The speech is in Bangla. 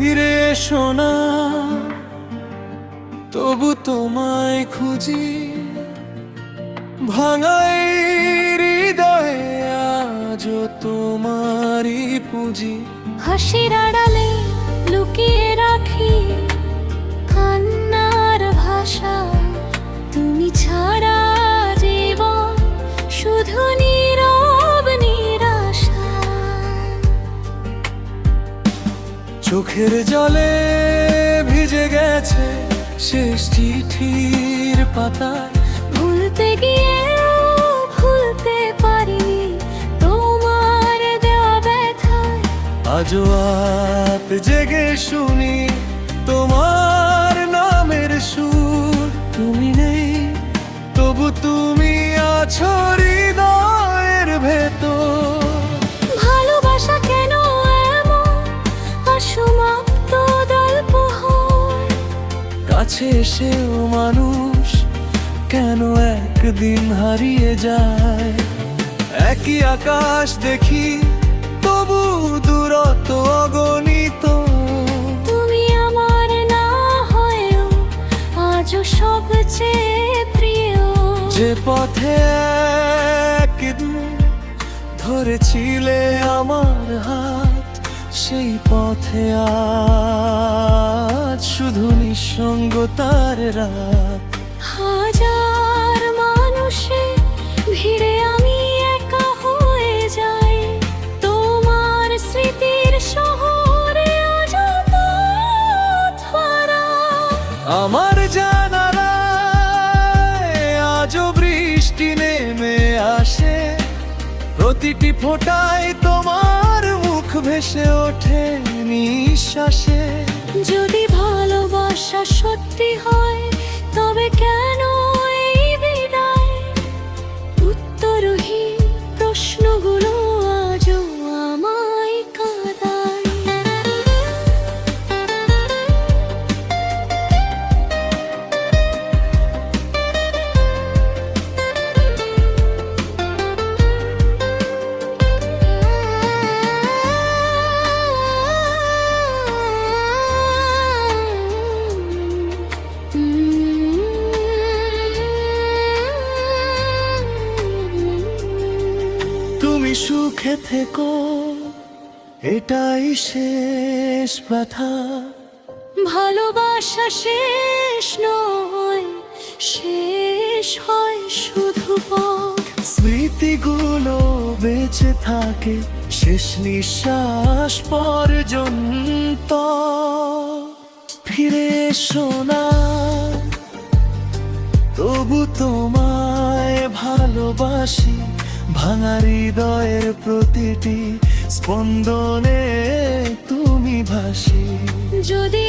ফিরে এসো না, তবু তোমায় খুঁজি। ভাঙাই হৃদয়ে আজও তোমারই পুঁজি। হাসির আড়ালে লুকিয়ে রাখি কান্নার ভাষা। তুমি ছাড়া জীবন শুধু নীরব নিরাশা। চোখের জলে ভিজে গেছে শেষ চিঠির পাতায়। ভুলতে গিয়েও ভুলতে পারিনি তোমার দেওয়া ব্যথায়। আজও রাত জেগে শুনি তোমার নামের সুর। তুমি নেই তবু তুমি আছো হৃদয়ের ভেতর। ভালোবাসা কেন এমন অসমাপ্ত গল্প হয়? কাছে এসেও মানুষ কেন একদিন হারিয়ে যায়? একই আকাশ দেখি তবু দূরত্ব অগণিত। তুমি আমার না হয়েও আজও সবচেয়ে প্রিয়। যে পথে একদিন ধরেছিলে আমার হাত, সেই পথে আজ শুধু নিঃসঙ্গতার রাত। হাজার মানুষের ভিড়ে আমি একা হয়ে যাই। তোমার স্মৃতির শহরে আজও পথ হারা। আমার জানালায় আজও বৃষ্টি নেমে আসে। প্রতিটি ফোঁটায় তোমার মুখ ভেসে ওঠে নিঃশ্বাসে। যদি ভালোবাসা সত্যি হয় তবে কেন এই বিদায়? উত্তরহীন প্রশ্নগুলো আজও আমায় কাঁদায়। তুমি সুখে থেকো, এটাই শেষ ব্যথা। ভালোবাসা শেষ নয়, শেষ হয় শুধু পথ। স্মৃতিগুলো বেঁচে থাকে শেষ নিঃশ্বাস পর্যন্ত। ফিরে এসো না, তবু তোমায় ভালোবাসি। ভাঙা হৃদয়ের প্রতিটি স্পন্দনে তুমি ভাসি। যদি